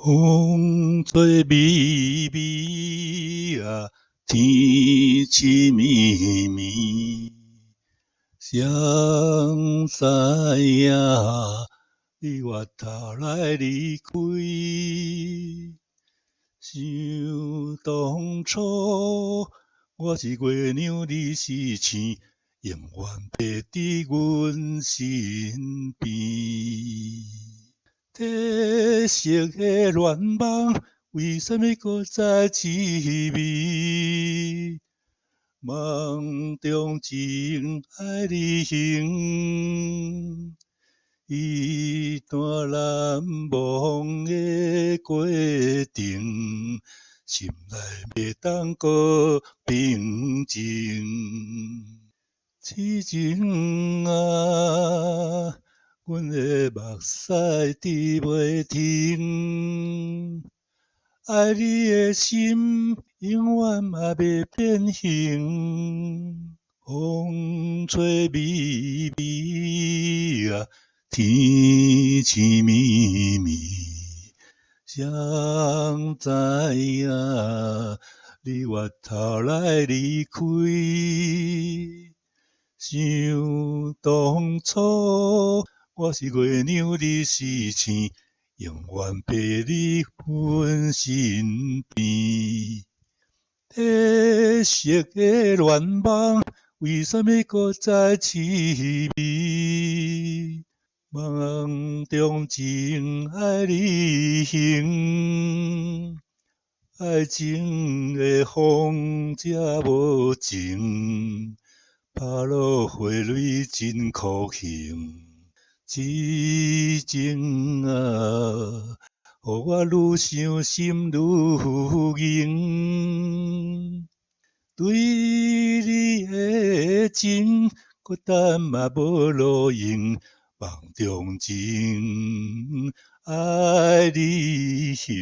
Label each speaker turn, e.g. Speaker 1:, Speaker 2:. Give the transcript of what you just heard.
Speaker 1: 风吹微微啊，天气绵绵，谁知影你回头来离开？想当初，我是月亮，你是星，永远陪伫阮身边。褪色的恋梦，为什么搁再滋味？梦中情爱你行，一段难忘的过程，心内袂当搁平静。痴情啊，阮的目屎滴袂停，爱你的心永远也袂变形。风吹微微啊，天气绵绵，谁知影你回头来离开？想当初，我是月亮，你是星，永远陪你阮身边。褪色的恋梦，为什么搁再滋味？梦中情爱你行，爱情的风这无情。打落血泪真可幸，痴情啊，予我愈想心愈硬。对你的情，搁等嘛无路用，梦中情爱你行。